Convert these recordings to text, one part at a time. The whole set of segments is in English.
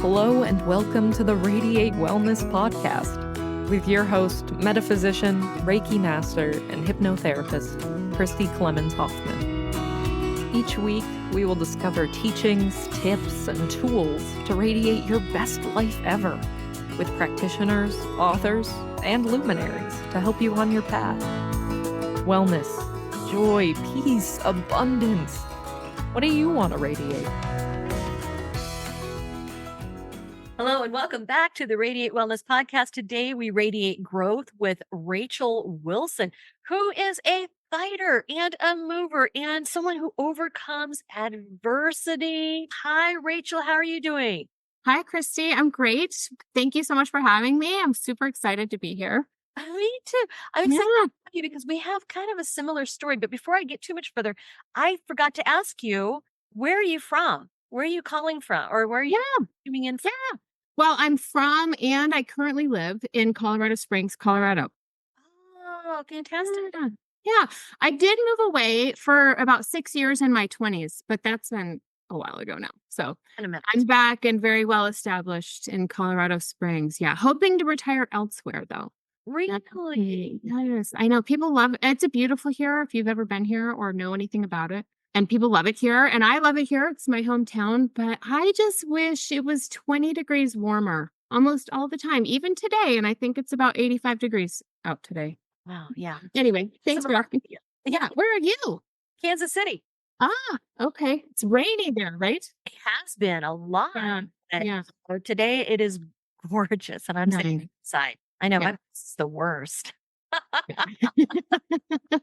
Hello and welcome to the Radiate Wellness Podcast with your host, metaphysician, Reiki master, and hypnotherapist, Christy Clemens Hoffman. Each week, we will discover teachings, tips, and tools to radiate your best life ever with practitioners, authors, and luminaries to help you on your path. Wellness, joy, peace, abundance. What do you want to radiate? Hello and welcome back to the Radiate Wellness Podcast. Today we radiate growth with Rachel Wilson, who is a fighter and a mover and someone who overcomes adversity. Hi, Rachel. How are you doing? Hi, Christy. I'm great. Thank you so much for having me. I'm super excited to be here. Me too. I'm excited to have you because we have kind of a similar story. But before I get too much further, I forgot to ask you, where are you from? Where are you calling from? Or where are you coming in from? Yeah. Well, I'm from and I currently live in Colorado Springs, Colorado. Oh, fantastic. Yeah. I did move away for about 6 years in my 20s, but that's been a while ago now. So I'm back and very well established in Colorado Springs. Yeah. Hoping to retire elsewhere, though. Really? Yes. I know people love it. It's a beautiful here if you've ever been here or know anything about it. And people love it here. And I love it here. It's my hometown. But I just wish it was 20 degrees warmer almost all the time, even today. And I think it's about 85 degrees out today. Wow. Yeah. Anyway, thanks for asking. Yeah. Where are you? Kansas City. Ah, okay. It's rainy there, right? It has been a lot. Yeah. So today it is gorgeous. And I'm sitting inside. I know it's the worst.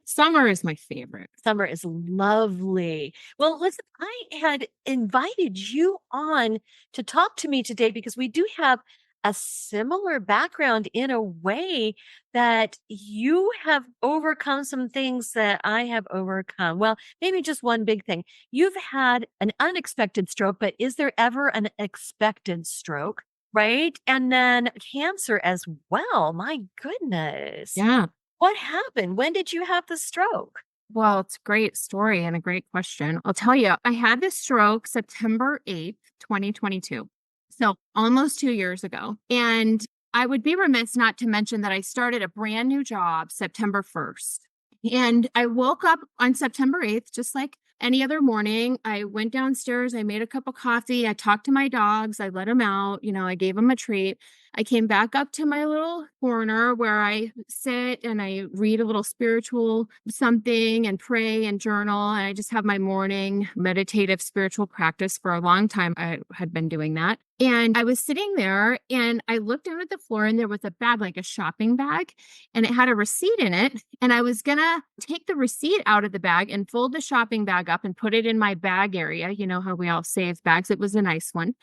Summer is my favorite. Summer is lovely. Well, listen, I had invited you on to talk to me today because we do have a similar background in a way that you have overcome some things that I have overcome. Well, maybe just one big thing. You've had an unexpected stroke, but is there ever an expected stroke? Right. And then cancer as well. My goodness. Yeah. What happened? When did you have the stroke? Well, it's a great story and a great question. I'll tell you, I had this stroke September 8th, 2022. So almost 2 years ago. And I would be remiss not to mention that I started a brand new job September 1st. And I woke up on September 8th, just like any other morning. I went downstairs, I made a cup of coffee, I talked to my dogs, I let them out, I gave them a treat. I came back up to my little corner where I sit and I read a little spiritual something and pray and journal. And I just have my morning meditative spiritual practice. For a long time, I had been doing that. And I was sitting there and I looked down at the floor and there was a bag, like a shopping bag, and it had a receipt in it. And I was going to take the receipt out of the bag and fold the shopping bag up and put it in my bag area. You know how we all save bags. It was a nice one.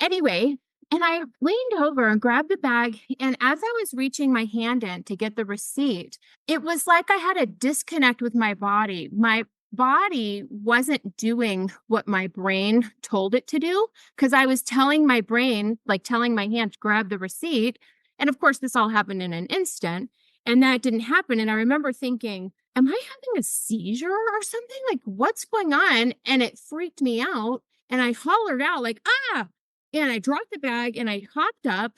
Anyway, and I leaned over and grabbed the bag. And as I was reaching my hand in to get the receipt, it was like I had a disconnect with my body. My body wasn't doing what my brain told it to do because I was telling my brain, like telling my hand to grab the receipt. And of course, this all happened in an instant. And that didn't happen. And I remember thinking, am I having a seizure or something? Like, what's going on? And it freaked me out. And I hollered out like, ah. And I dropped the bag and I hopped up,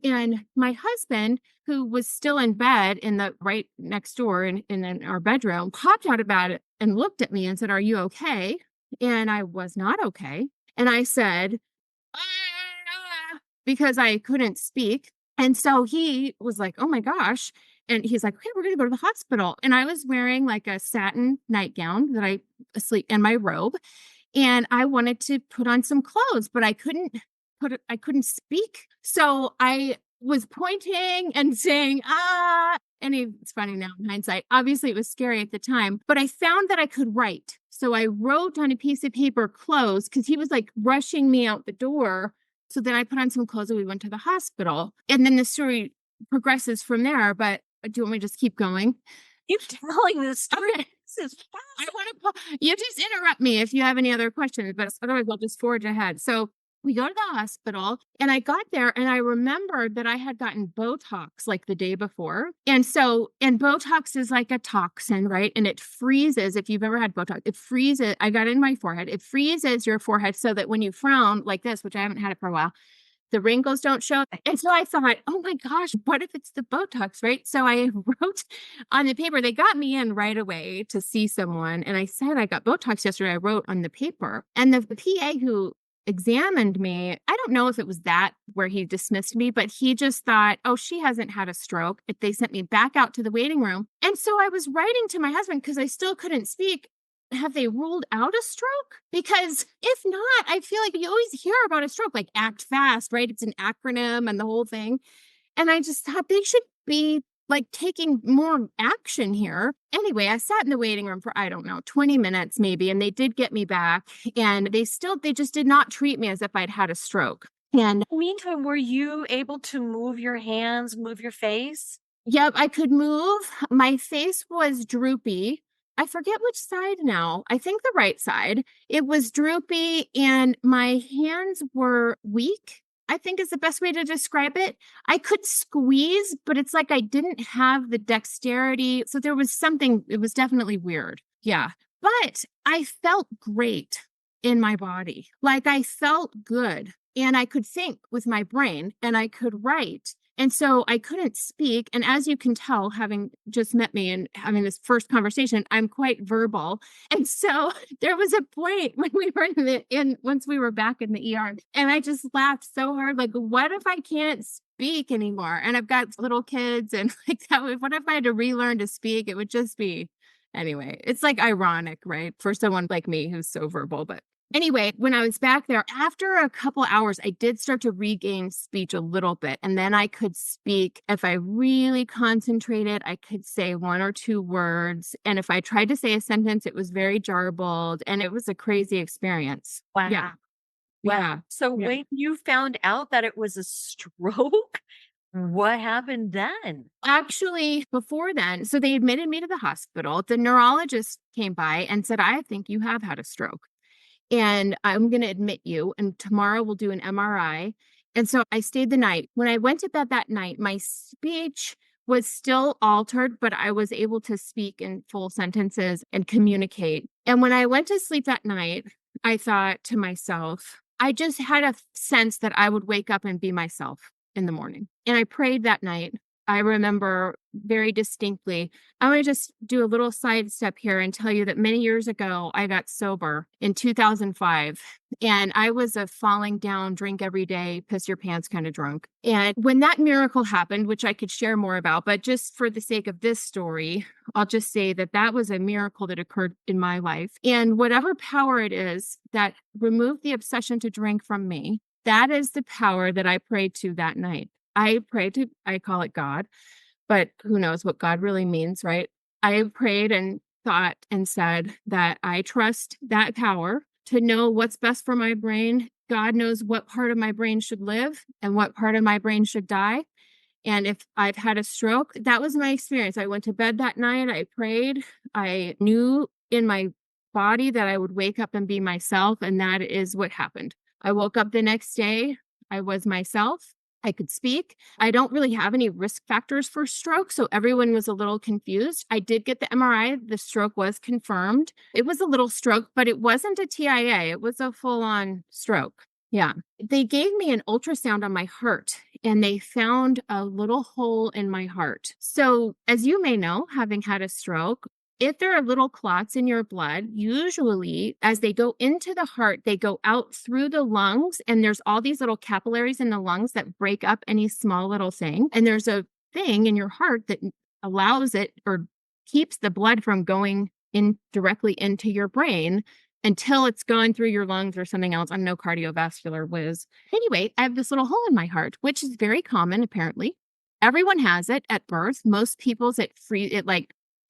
and my husband, who was still in bed in the right next door in our bedroom, hopped out about it and looked at me and said, "Are you okay?" And I was not okay. And I said, "Ah," because I couldn't speak. And so he was like, "Oh my gosh." And he's like, "Okay, we're going to go to the hospital." And I was wearing like a satin nightgown that I sleep in, my robe. And I wanted to put on some clothes, but I couldn't speak. So I was pointing and saying, ah, and it's funny now in hindsight. Obviously it was scary at the time, but I found that I could write. So I wrote on a piece of paper, "clothes," because he was like rushing me out the door. So then I put on some clothes and we went to the hospital. And then the story progresses from there. But do you want me to just keep going? Keep telling this story. Okay. This is fast. I want to, you just interrupt me if you have any other questions, but otherwise I'll just forge ahead. So we go to the hospital and I got there and I remembered that I had gotten Botox like the day before. And Botox is like a toxin, right? And it freezes. If you've ever had Botox, it freezes. I got it in my forehead. It freezes your forehead so that when you frown like this, which I haven't had it for a while, the wrinkles don't show. And so I thought, oh my gosh, what if it's the Botox, right? So I wrote on the paper, they got me in right away to see someone. And I said, I got Botox yesterday. I wrote on the paper. And the PA who examined me, I don't know if it was that where he dismissed me, but he just thought, oh, she hasn't had a stroke. They sent me back out to the waiting room. And so I was writing to my husband because I still couldn't speak. Have they ruled out a stroke? Because if not, I feel like you always hear about a stroke, like ACT FAST, right? It's an acronym and the whole thing. And I just thought they should be like taking more action here. Anyway, I sat in the waiting room for, I don't know, 20 minutes maybe, and they did get me back, and they just did not treat me as if I'd had a stroke. And Meantime, were you able to move your hands, move your face? yep, I could move. My face was droopy. I forget which side now. I think the right side. It was droopy and my hands were weak, I think is the best way to describe it. I could squeeze, but it's like I didn't have the dexterity. So there was something, it was definitely weird. Yeah. But I felt great in my body. Like I felt good and I could think with my brain and I could write. And so I couldn't speak. And as you can tell, having just met me and having this first conversation, I'm quite verbal. And so there was a point when we were once we were back in the ER, and I just laughed so hard. Like, what if I can't speak anymore? And I've got little kids and like that. What if I had to relearn to speak? It would just be, anyway, it's like ironic, right? For someone like me who's so verbal, but anyway, when I was back there, after a couple hours, I did start to regain speech a little bit. And then I could speak. If I really concentrated, I could say one or two words. And if I tried to say a sentence, it was very jarbled. And it was a crazy experience. Wow. Yeah. Wow. Yeah. So Yeah. when you found out that it was a stroke, what happened then? Actually, before then, so they admitted me to the hospital. The neurologist came by and said, I think you have had a stroke. And I'm going to admit you, and tomorrow we'll do an MRI. And so I stayed the night. When I went to bed that night, my speech was still altered, but I was able to speak in full sentences and communicate. And when I went to sleep that night, I thought to myself, I just had a sense that I would wake up and be myself in the morning. And I prayed that night. I remember very distinctly. I want to just do a little sidestep here and tell you that many years ago, I got sober in 2005. And I was a falling down, drink every day, piss your pants kind of drunk. And when that miracle happened, which I could share more about, but just for the sake of this story, I'll just say that that was a miracle that occurred in my life. And whatever power it is that removed the obsession to drink from me, that is the power that I prayed to that night. I call it God, but who knows what God really means, right? I prayed and thought and said that I trust that power to know what's best for my brain. God knows what part of my brain should live and what part of my brain should die. And if I've had a stroke, that was my experience. I went to bed that night. I prayed. I knew in my body that I would wake up and be myself. And that is what happened. I woke up the next day. I was myself. I could speak. I don't really have any risk factors for stroke, so everyone was a little confused. I did get the MRI. The stroke was confirmed. It was a little stroke, but it wasn't a TIA. It was a full-on stroke. Yeah. They gave me an ultrasound on my heart, and they found a little hole in my heart. So, as you may know, having had a stroke, if there are little clots in your blood, usually as they go into the heart, they go out through the lungs, and there's all these little capillaries in the lungs that break up any small little thing. And there's a thing in your heart that allows it or keeps the blood from going in directly into your brain until it's gone through your lungs or something else. I'm no cardiovascular whiz. Anyway, I have this little hole in my heart, which is very common, apparently. Everyone has it at birth. Most people's it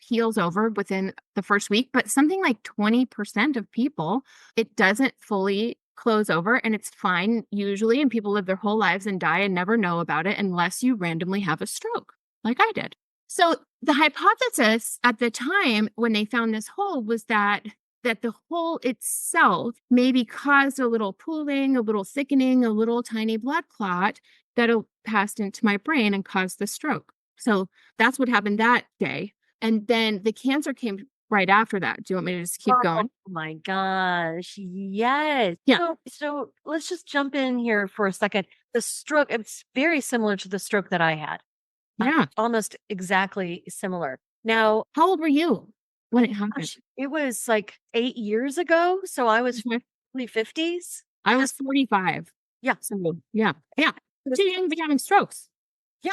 heals over within the first week, but something like 20% of people, it doesn't fully close over, and it's fine usually. And people live their whole lives and die and never know about it unless you randomly have a stroke like I did. So the hypothesis at the time when they found this hole was that the hole itself maybe caused a little pooling, a little thickening, a little tiny blood clot that passed into my brain and caused the stroke. So that's what happened that day. And then the cancer came right after that. Do you want me to just keep going? Oh my gosh. Yes. Yeah. So let's just jump in here for a second. The stroke, it's very similar to the stroke that I had. Yeah. Almost exactly similar. Now, How old were you when it happened? gosh, it was like 8 years ago. So I was Okay. early 50s. I was 45. Yeah. So yeah. Yeah. Too young to be having strokes. Yeah.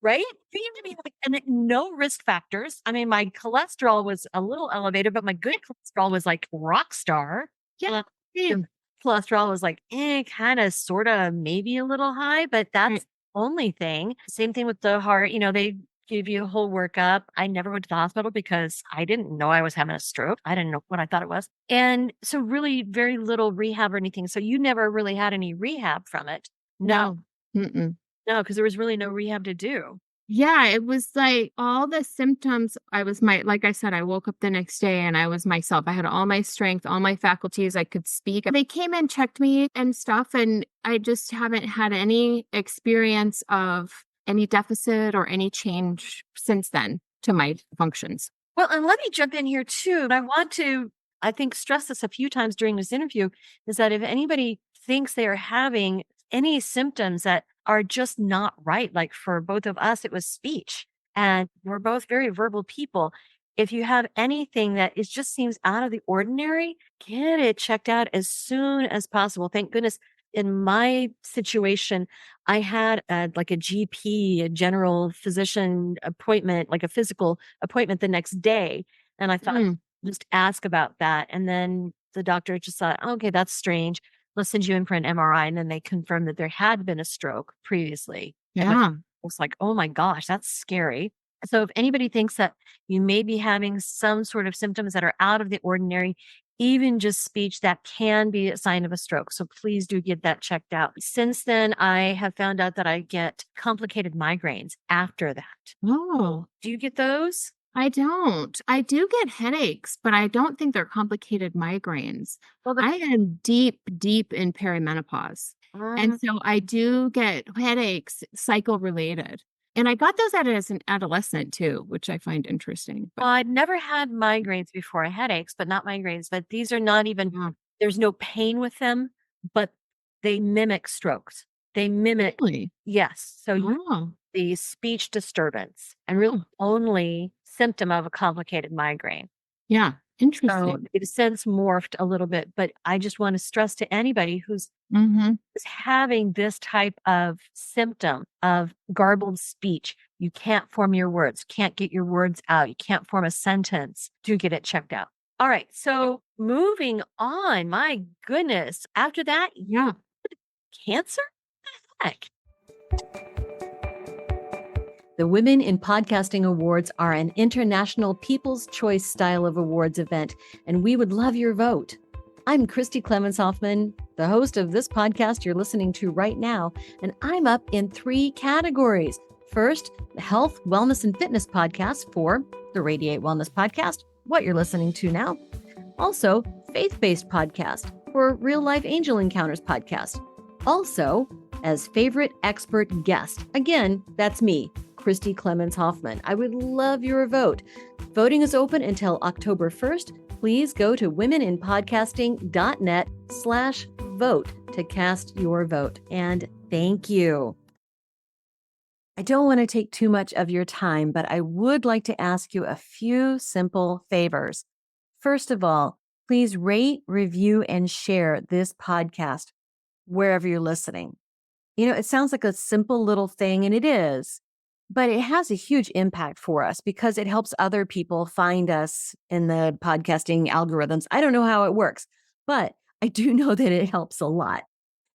Right? Too young to be having, and no risk factors. I mean, my cholesterol was a little elevated, but my good cholesterol was like rock star. Yeah. Uh, Yeah. the cholesterol was like, kind of, sort of, maybe a little high, but that's Right. the only thing. Same thing with the heart. They give you a whole workup. I never went to the hospital because I didn't know I was having a stroke. I didn't know what I thought it was. And so really very little rehab or anything. So you never really had any rehab from it. No, No. Mm-mm. no, because there was really no rehab to do. Yeah, it was like all the symptoms. Like I said, I woke up the next day and I was myself. I had all my strength, all my faculties. I could speak. They came and checked me and stuff. And I just haven't had any experience of any deficit or any change since then to my functions. Well, and let me jump in here too. I want to, I think, stress this a few times during this interview is that if anybody thinks they are having any symptoms that are just not right, like for both of us, it was speech, and we're both very verbal people. If you have anything that it just seems out of the ordinary, get it checked out as soon as possible. Thank goodness. In my situation, I had like a GP, a general physician appointment, like a physical appointment the next day. And I thought, Mm, just ask about that. And then the doctor just thought, okay, that's strange. Let's send you in for an MRI. And then they confirmed that there had been a stroke previously. And I yeah. was like, oh my gosh, that's scary. So if anybody thinks that you may be having some sort of symptoms that are out of the ordinary, even just speech, that can be a sign of a stroke. So please do get that checked out. Since then, I have found out that I get complicated migraines after that. Oh, Do you get those? I don't. I do get headaches, but I don't think they're complicated migraines. Well, I am deep, deep in perimenopause. And Mhm. so I do get headaches, cycle related. And I got those as an adolescent too, which I find interesting. Well, But I'd never had migraines before, headaches, but not migraines. But these are not even, yeah, there's no pain with them, but they mimic strokes. They mimic, really? yes. So Oh, the speech disturbance and really oh, only symptom of a complicated migraine. yeah. So Interesting. it has since morphed a little bit, but I just want to stress to anybody who's Mm-hmm. is having this type of symptom of garbled speech. You can't form your words, can't get your words out, you can't form a sentence. Do get it checked out. All right. So moving on, my goodness. After that, Yeah. cancer? Heck. The Women in Podcasting Awards are an international People's Choice style of awards event, and we would love your vote. I'm Christy Clemens Hoffman, the host of this podcast you're listening to right now, and I'm up in 3 categories. First, the Health, Wellness, and Fitness podcast for the Radiate Wellness Podcast, what you're listening to now. Also, Faith-Based Podcast for Real Life Angel Encounters podcast. Also, as favorite expert guest. Again, that's me, Christy Clemens Hoffman. I would love your vote. Voting is open until October 1st. Please go to womeninpodcasting.net/vote to cast your vote. And thank you. I don't want to take too much of your time, but I would like to ask you a few simple favors. First of all, please rate, review, and share this podcast wherever you're listening. It sounds like a simple little thing, and it is, but it has a huge impact for us because it helps other people find us in the podcasting algorithms. I don't know how it works, but I do know that it helps a lot.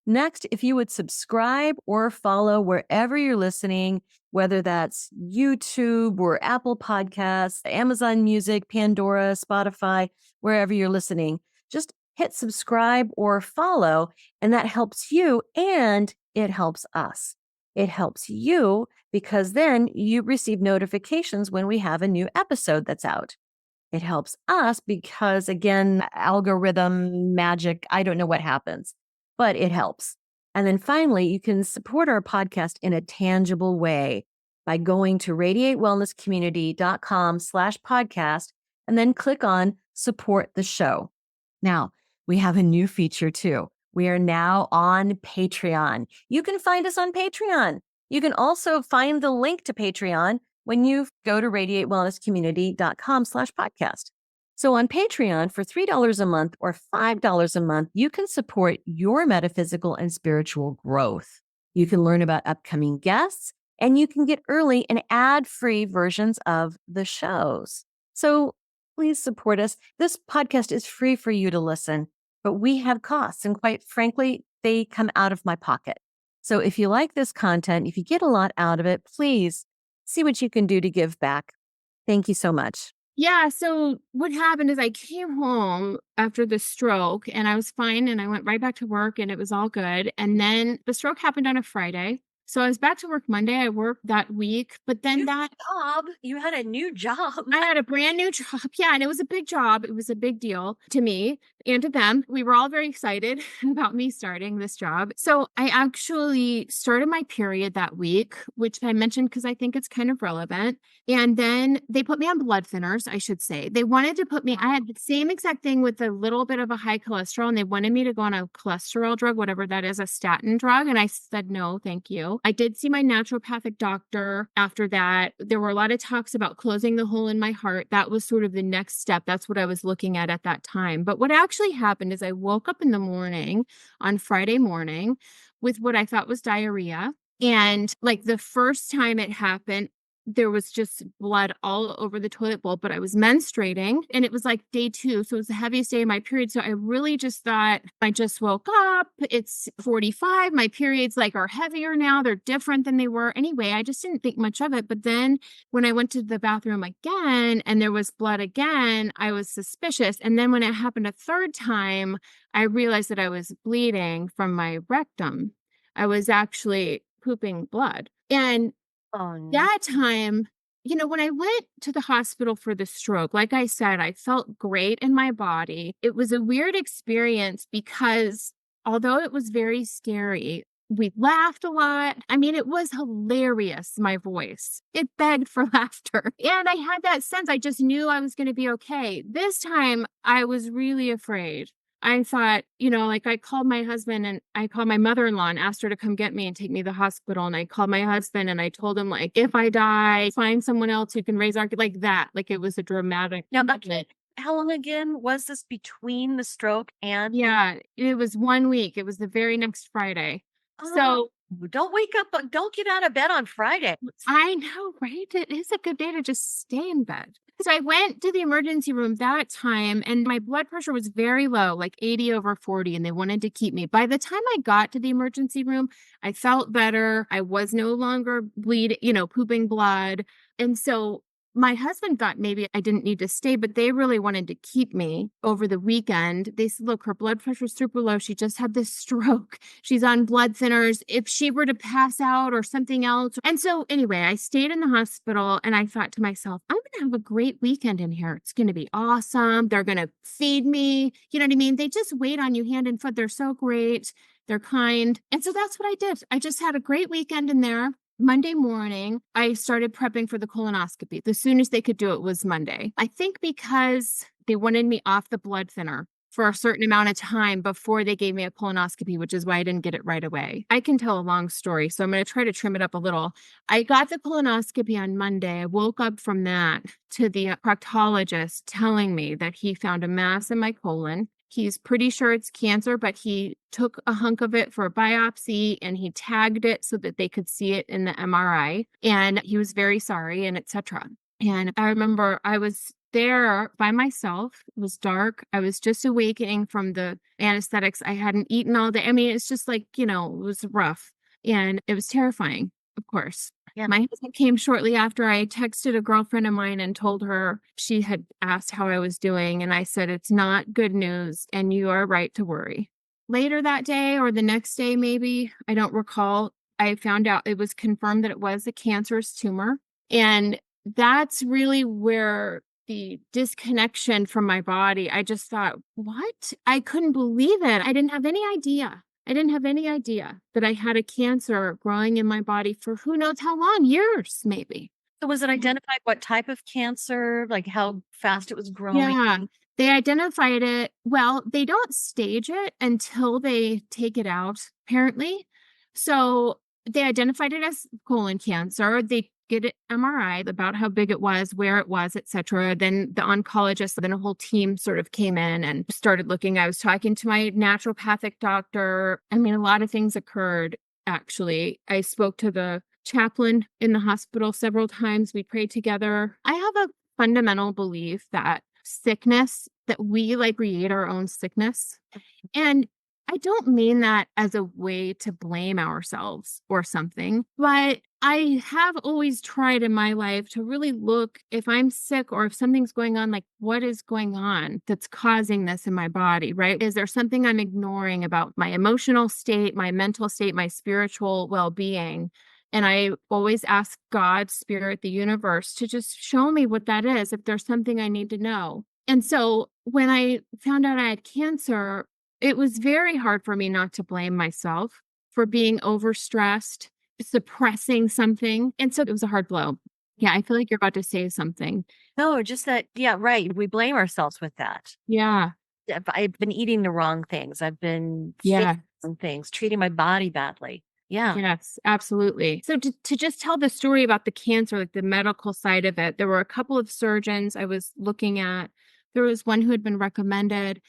Next, if you would subscribe or follow wherever you're listening, whether that's YouTube or Apple Podcasts, Amazon Music, Pandora, Spotify, wherever you're listening, just hit subscribe or follow, and that helps you and it helps us. It helps you because then you receive notifications when we have a new episode that's out. It helps us because, again, algorithm magic, I don't know what happens, but it helps. And then finally, you can support our podcast in a tangible way by going to radiatewellnesscommunity.com/podcast and then click on support the show. Now, we have a new feature too. We are now on Patreon. You can find us on Patreon. You can also find the link to Patreon when you go to radiatewellnesscommunity.com/podcast. So on Patreon, for $3 a month or $5 a month, you can support your metaphysical and spiritual growth. You can learn about upcoming guests, and you can get early and ad-free versions of the shows. So please support us. This podcast is free for you to listen, but we have costs, and quite frankly, they come out of my pocket. So if you like this content, if you get a lot out of it, please see what you can do to give back. Thank you so much. Yeah. So what happened is I came home after the stroke and I was fine and I went right back to work and it was all good. And then the stroke happened on a Friday. So I was back to work Monday. I worked that week, but then You had a new job. I had a brand new job. Yeah. And it was a big job. It was a big deal to me and to them. We were all very excited about me starting this job. So I actually started my period that week, which I mentioned because I think it's kind of relevant. And then they put me on blood thinners, I should say. They wanted to put me, I had the same exact thing with a little bit of a high cholesterol, and they wanted me to go on a cholesterol drug, whatever that is, a statin drug. And I said, no, thank you. I did see my naturopathic doctor after that. There were a lot of talks about closing the hole in my heart. That was sort of the next step. That's what I was looking at that time. But what actually happened is I woke up in the morning on Friday morning with what I thought was diarrhea. And like the first time it happened, there was just blood all over the toilet bowl, but I was menstruating and it was like day 2. So it was the heaviest day of my period. So I really just thought I just woke up. It's 45. My periods like are heavier now. They're different than they were. Anyway, I just didn't think much of it. But then when I went to the bathroom again and there was blood again, I was suspicious. And then when it happened a third time, I realized that I was bleeding from my rectum. I was actually pooping blood. And that time, when I went to the hospital for the stroke, like I said, I felt great in my body. It was a weird experience because although it was very scary, we laughed a lot. I mean, it was hilarious, my voice. It begged for laughter. And I had that sense. I just knew I was going to be okay. This time, I was really afraid. I thought, like I called my husband and I called my mother-in-law and asked her to come get me and take me to the hospital. And I called my husband and I told him, like, if I die, find someone else who can raise our kid, like that. Like it was a dramatic moment. How long again was this between the stroke and? Yeah, it was 1 week. It was the very next Friday. So don't wake up. Don't get out of bed on Friday. I know, right? It is a good day to just stay in bed. So I went to the emergency room that time and my blood pressure was very low, like 80/40, and they wanted to keep me. By the time I got to the emergency room, I felt better. I was no longer bleeding, pooping blood. And so my husband thought maybe I didn't need to stay, but they really wanted to keep me over the weekend. They said, look, her blood pressure's super low. She just had this stroke. She's on blood thinners. If she were to pass out or something else. And so anyway, I stayed in the hospital and I thought to myself, I'm going to have a great weekend in here. It's going to be awesome. They're going to feed me. You know what I mean? They just wait on you hand and foot. They're so great. They're kind. And so that's what I did. I just had a great weekend in there. Monday morning, I started prepping for the colonoscopy. The soonest they could do it was Monday. I think because they wanted me off the blood thinner for a certain amount of time before they gave me a colonoscopy, which is why I didn't get it right away. I can tell a long story, so I'm going to try to trim it up a little. I got the colonoscopy on Monday. I woke up from that to the proctologist telling me that he found a mass in my colon. He's pretty sure it's cancer, but he took a hunk of it for a biopsy and he tagged it so that they could see it in the MRI. And he was very sorry and etc. And I remember I was there by myself. It was dark. I was just awakening from the anesthetics. I hadn't eaten all day. I mean, it's just like, it was rough and it was terrifying, of course. Yeah. My husband came shortly after. I texted a girlfriend of mine and told her she had asked how I was doing. And I said, it's not good news and you are right to worry. Later that day or the next day, maybe, I don't recall, I found out it was confirmed that it was a cancerous tumor. And that's really where the disconnection from my body, I just thought, what? I couldn't believe it. I didn't have any idea. That I had a cancer growing in my body for who knows how long, years, maybe. So was it identified what type of cancer, like how fast it was growing? Yeah, they identified it. Well, they don't stage it until they take it out, apparently. So they identified it as colon cancer. They get an MRI about how big it was, where it was, et cetera. Then the oncologist, then a whole team sort of came in and started looking. I was talking to my naturopathic doctor. I mean, a lot of things occurred, actually. I spoke to the chaplain in the hospital several times. We prayed together. I have a fundamental belief that sickness, that we like create our own sickness. And I don't mean that as a way to blame ourselves or something, but I have always tried in my life to really look if I'm sick or if something's going on, like what is going on that's causing this in my body, right? Is there something I'm ignoring about my emotional state, my mental state, my spiritual well-being? And I always ask God, spirit, the universe to just show me what that is, if there's something I need to know. And so when I found out I had cancer, it was very hard for me not to blame myself for being overstressed, suppressing something. And so it was a hard blow. Yeah, I feel like you're about to say something. No, just that, yeah, right. We blame ourselves with that. Yeah. I've been eating the wrong things. I've been Yeah. fixing things, treating my body badly. Yeah. Yes, absolutely. So to just tell the story about the cancer, like the medical side of it, there were a couple of surgeons I was looking at. There was one who had been recommended,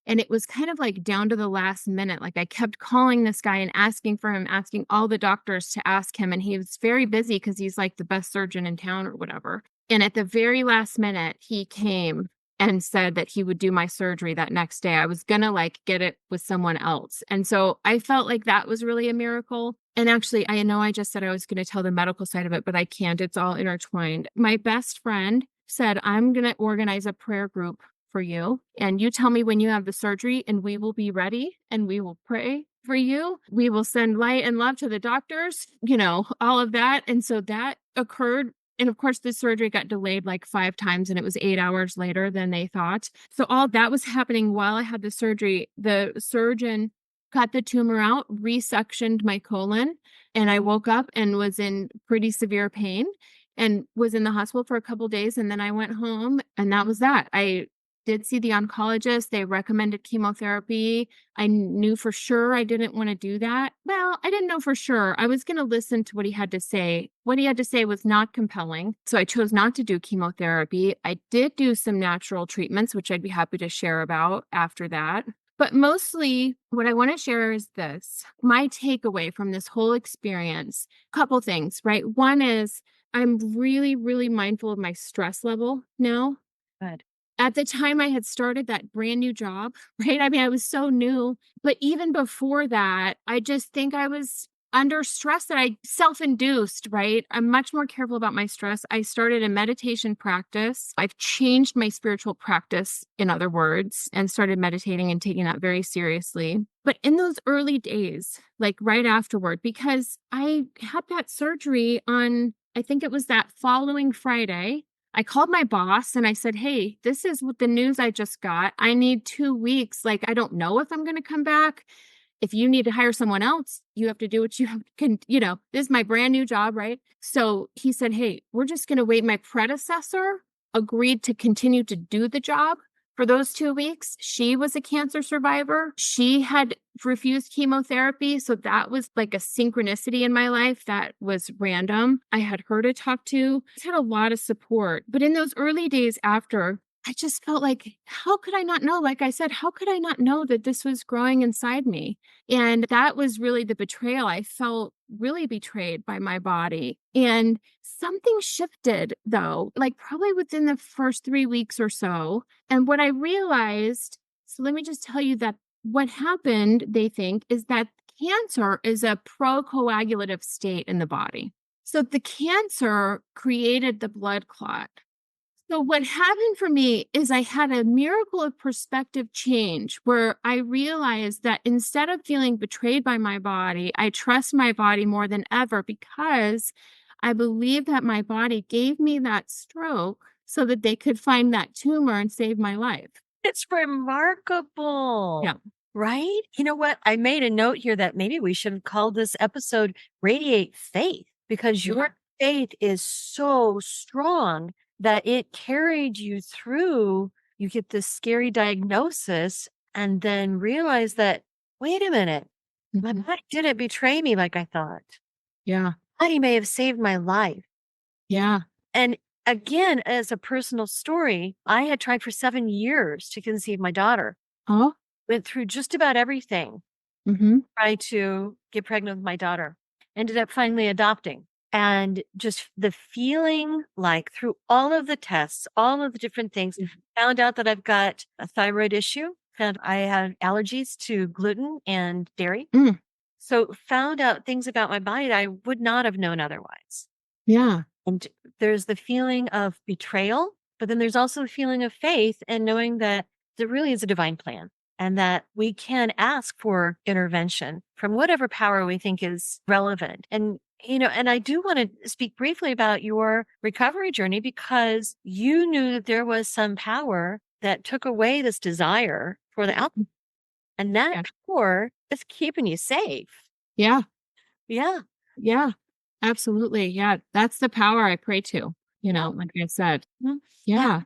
and it was kind of like down to the last minute. Like I kept calling this guy and asking for him, asking all the doctors to ask him. And he was very busy because he's like the best surgeon in town or whatever. And at the very last minute, he came and said that he would do my surgery that next day. I was going to like get it with someone else. And so I felt like that was really a miracle. And actually, I know I just said I was going to tell the medical side of it, but I can't. It's all intertwined. My best friend said, I'm going to organize a prayer group for you. And you tell me when you have the surgery, and we will be ready and we will pray for you. We will send light and love to the doctors, all of that. And so that occurred. And of course, the surgery got delayed like 5 times, and it was 8 hours later than they thought. So all that was happening while I had the surgery. The surgeon cut the tumor out, resectioned my colon, and I woke up and was in pretty severe pain and was in the hospital for a couple of days. And then I went home, and that was that. I did see the oncologist. They recommended chemotherapy. I knew for sure I didn't want to do that. Well, I didn't know for sure. I was going to listen to what he had to say. What he had to say was not compelling. So I chose not to do chemotherapy. I did do some natural treatments, which I'd be happy to share about after that. But mostly what I want to share is this. My takeaway from this whole experience, couple things, right? One is I'm really, really mindful of my stress level now. Good. At the time I had started that brand new job, right? I mean, I was so new, but even before that, I just think I was under stress that I self-induced, right? I'm much more careful about my stress. I started a meditation practice. I've changed my spiritual practice, in other words, and started meditating and taking that very seriously. But in those early days, like right afterward, because I had that surgery on, I think it was that following Friday, I called my boss and I said, hey, this is what the news I just got. I need 2 weeks. Like, I don't know if I'm going to come back. If you need to hire someone else, you have to do what you can, this is my brand new job, right? So he said, hey, we're just going to wait. My predecessor agreed to continue to do the job for those 2 weeks. She was a cancer survivor. She had refused chemotherapy. So that was like a synchronicity in my life that was random. I had her to talk to. I had a lot of support. But in those early days after, I just felt like, how could I not know? Like I said, how could I not know that this was growing inside me? And that was really the betrayal. I felt really betrayed by my body. And something shifted, though, like probably within the first 3 weeks or so. And what I realized, so let me just tell you that what happened, they think, is that cancer is a procoagulative state in the body. So the cancer created the blood clot. So what happened for me is I had a miracle of perspective change where I realized that instead of feeling betrayed by my body, I trust my body more than ever because I believe that my body gave me that stroke so that they could find that tumor and save my life. It's remarkable. Yeah. Right? You know what? I made a note here that maybe we should call this episode Radiate Faith because your faith is so strong that it carried you through. You get this scary diagnosis and then realize that, wait a minute, my Mhm. body didn't betray me like I thought. Yeah. Body may have saved my life. Yeah. And again, as a personal story, I had tried for 7 years to conceive my daughter, Oh. went through just about everything, Mhm. tried to get pregnant with my daughter, ended up finally adopting. And just the feeling like through all of the tests, all of the different things, Mhm. found out that I've got a thyroid issue, and I had allergies to gluten and dairy. Mm. So found out things about my body that I would not have known otherwise. Yeah. And there's the feeling of betrayal, but then there's also a feeling of faith and knowing that there really is a divine plan and that we can ask for intervention from whatever power we think is relevant. And I do want to speak briefly about your recovery journey because you knew that there was some power that took away this desire for the alcohol. And that Yeah. power is keeping you safe. Yeah. Yeah. Yeah. Absolutely. Yeah. That's the power I pray to, Yeah. like I said. Mhm. Yeah. Yeah.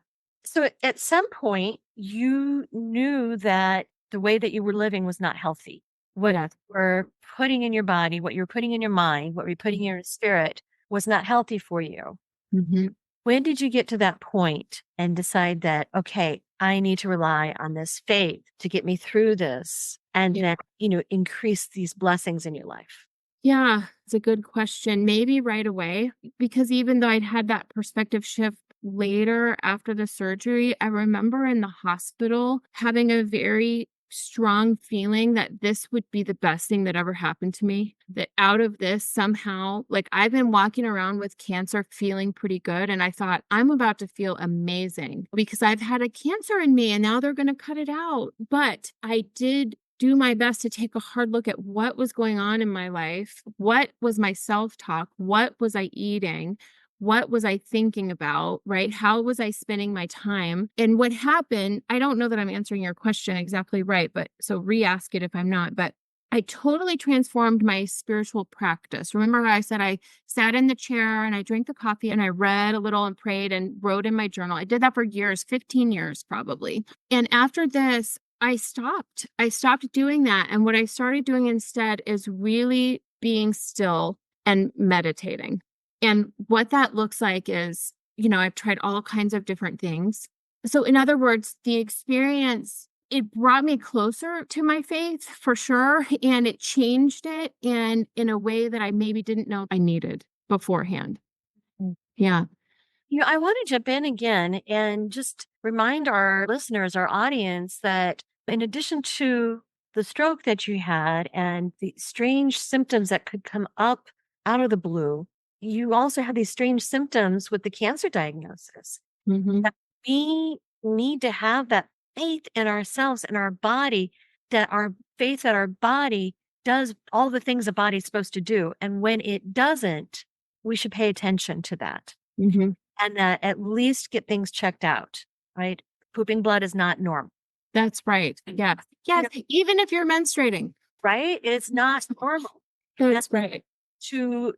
So at some point, you knew that the way that you were living was not healthy. What Yes. you were putting in your body, what you were putting in your mind, what you were putting in your spirit was not healthy for you. Mhm. When did you get to that point and decide that, okay, I need to rely on this faith to get me through this and Yeah. then, increase these blessings in your life? Yeah, it's a good question. Maybe right away, because even though I'd had that perspective shift later after the surgery, I remember in the hospital having a very strong feeling that this would be the best thing that ever happened to me. That out of this, somehow, like I've been walking around with cancer feeling pretty good. And I thought, I'm about to feel amazing because I've had a cancer in me and now they're going to cut it out. But I did do my best to take a hard look at what was going on in my life. What was my self-talk? What was I eating? What was I thinking about, right? How was I spending my time? And what happened, I don't know that I'm answering your question exactly right, but so re-ask it if I'm not, but I totally transformed my spiritual practice. Remember how I said I sat in the chair and I drank the coffee and I read a little and prayed and wrote in my journal. I did that for years, 15 years probably. And after this, I stopped. I stopped doing that. And what I started doing instead is really being still and meditating. And what that looks like is, I've tried all kinds of different things. So, in other words, the experience, it brought me closer to my faith for sure. And it changed it and in a way that I maybe didn't know I needed beforehand. Yeah. I want to jump in again and just remind our listeners, our audience, that in addition to the stroke that you had and the strange symptoms that could come up out of the blue, you also had these strange symptoms with the cancer diagnosis. Hmm. That we need to have that faith in ourselves and our body, that our faith that our body does all the things a body's supposed to do. And when it doesn't, we should pay attention to that Hmm. and that at least get things checked out, right? Pooping blood is not normal, That's right. Yeah. you Yes. know, Even if you're menstruating. right? It's not normal. That's right. To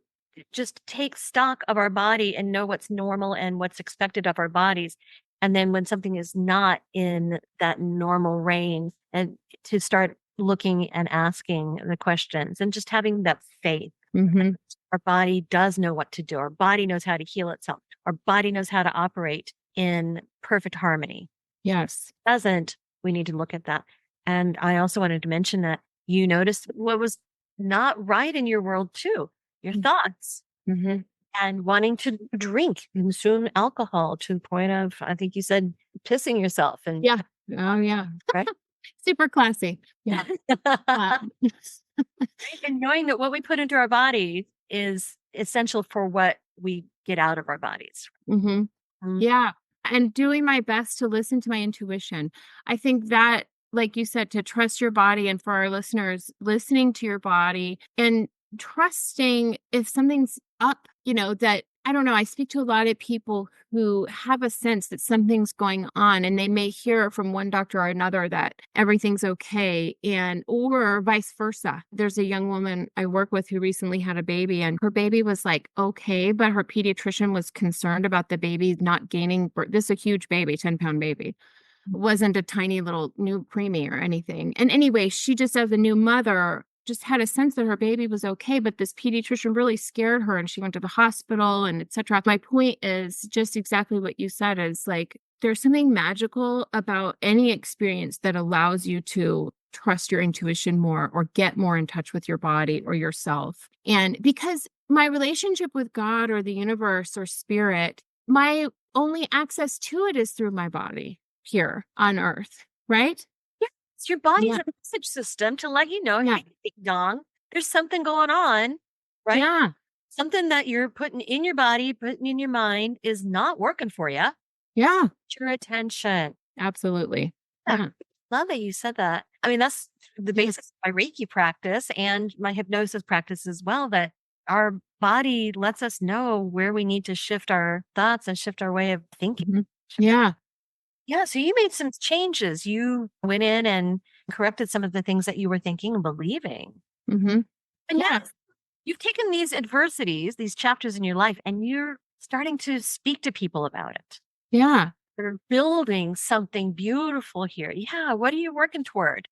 just take stock of our body and know what's normal and what's expected of our bodies. And then when something is not in that normal range, and to start looking and asking the questions and just having that faith. Hmm. Our body does know what to do. Our body knows how to heal itself. Our body knows how to operate in perfect harmony. Yes. Doesn't, we need to look at that. And I also wanted to mention that you noticed what was not right in your world too, your thoughts Hmm. and wanting to drink, consume alcohol to the point of, I think you said, pissing yourself and Yeah. Oh, yeah. right. Super classy. Yeah. Um, And knowing that what we put into our bodies is essential for what we get out of our bodies. hmm. Mm, Yeah. And doing my best to listen to my intuition. I think that, like you said, to trust your body, and for our listeners, listening to your body and trusting if something's up, that I don't know, I speak to a lot of people who have a sense that something's going on, and they may hear from one doctor or another that everything's okay, and or vice versa. There's a young woman I work with who recently had a baby, and her baby was like okay, but her pediatrician was concerned about the baby not gaining. This is a huge baby, 10-pound baby. It wasn't a tiny little new preemie or anything. And anyway, she just, as a new mother, just had a sense that her baby was okay, but this pediatrician really scared her and she went to the hospital and etc. My point is just exactly what you said, is like there's something magical about any experience that allows you to trust your intuition more or get more in touch with your body or yourself. And because my relationship with God or the universe or spirit, my only access to it is through my body here on earth, right? It's your body's Yeah. a message system to let you know, Yeah. hey, ding dong, there's something going on, right? Yeah. Something that you're putting in your body, putting in your mind is not working for you. Yeah. Get your attention. Absolutely. Yeah. Yeah. Love that you said that. I mean, that's the basis of my Reiki practice and my hypnosis practice as well, that our body lets us know where we need to shift our thoughts and shift our way of thinking. Mhm. Yeah. Yeah. So you made some changes. You went in and corrected some of the things that you were thinking and believing. Hmm. And now Yeah. you've taken these adversities, these chapters in your life, and you're starting to speak to people about it. Yeah. You're building something beautiful here. Yeah. What are you working toward?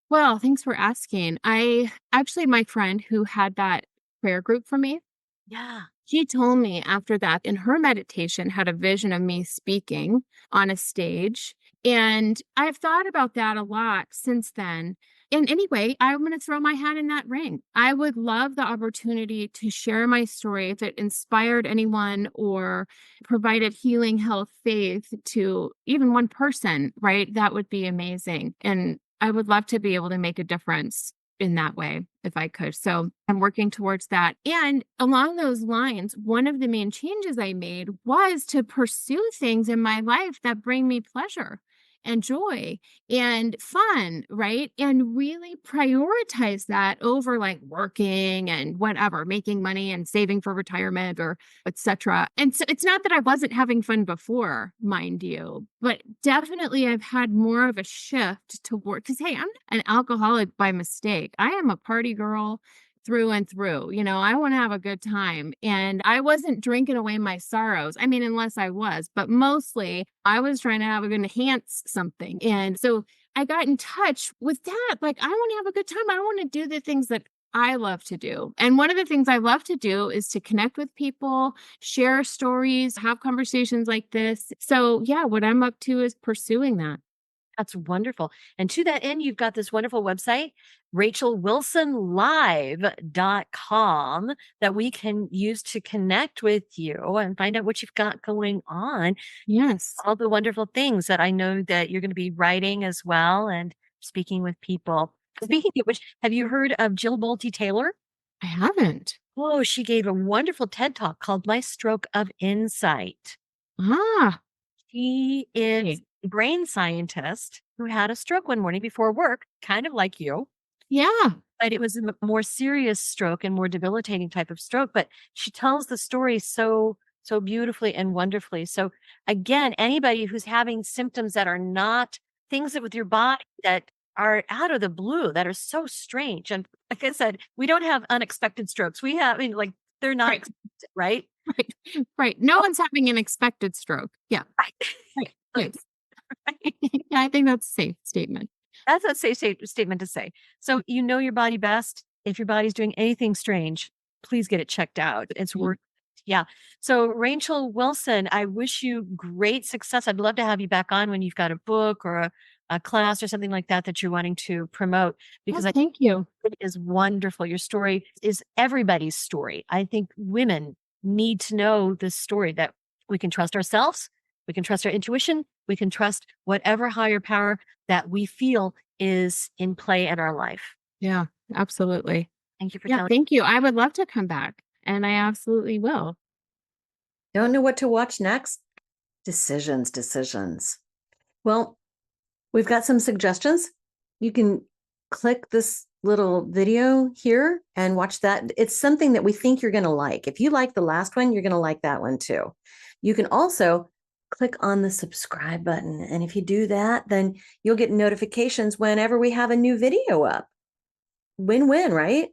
Well, thanks for asking. I actually, my friend who had that prayer group for me, Yeah. she told me after that in her meditation had a vision of me speaking on a stage. And I've thought about that a lot since then. And anyway, I'm going to throw my hat in that ring. I would love the opportunity to share my story if it inspired anyone or provided healing, health, faith to even one person, right? That would be amazing. And I would love to be able to make a difference in that way if I could. So I'm working towards that. And along those lines, one of the main changes I made was to pursue things in my life that bring me pleasure and joy and fun, right? And really prioritize that over like working and whatever, making money and saving for retirement or etc. And so it's not that I wasn't having fun before, mind you, but definitely I've had more of a shift toward, because hey, I'm not an alcoholic by mistake. I am a party girl through and through. I want to have a good time. And I wasn't drinking away my sorrows. I mean, unless I was, but mostly I was trying to enhance something. And so I got in touch with that. Like, I want to have a good time. I want to do the things that I love to do. And one of the things I love to do is to connect with people, share stories, have conversations like this. So yeah, what I'm up to is pursuing that. That's wonderful. And to that end, you've got this wonderful website, rachelwilsonlive.com, that we can use to connect with you and find out what you've got going on. Yes, All the wonderful things that I know that you're going to be writing as well and speaking with people. Speaking of which, have you heard of Jill Bolte Taylor? I haven't. Oh, she gave a wonderful TED Talk called My Stroke of Insight. Ah, She is hey. a brain scientist who had a stroke one morning before work, kind of like you, Yeah. but it was a more serious stroke and more debilitating type of stroke. But she tells the story so beautifully and wonderfully. So again, anybody who's having symptoms that are not things that with your body that are out of the blue, that are so strange. And like I said, we don't have unexpected strokes. We have, I mean, like they're not Right. expected, right? Right. Right. No one's having an expected stroke. Yeah. Right. Right. Like, Yes. Yeah, I think that's a safe statement. that's a safe statement to say. So you know your body best. If your body's doing anything strange, please get it checked out. It's Mhm. worth it. Yeah. So Rachel Wilson, I wish you great success. I'd love to have you back on when you've got a book or a class or something like that that you're wanting to promote, because Yes, I thank you. think it is wonderful. Your story is everybody's story. I think women need to know this story, that we can trust ourselves, we can trust our intuition, we can trust whatever higher power that we feel is in play in our life. Yeah, absolutely. Thank you for Yeah, telling. thank you. I would love to come back, and I absolutely will. Don't know what to watch next? Decisions, decisions. Well, we've got some suggestions. You can click this little video here and watch that. It's something that we think you're going to like. If you like the last one, you're going to like that one too. You can also click on the subscribe button. And if you do that, then you'll get notifications whenever we have a new video up. Win-win, right?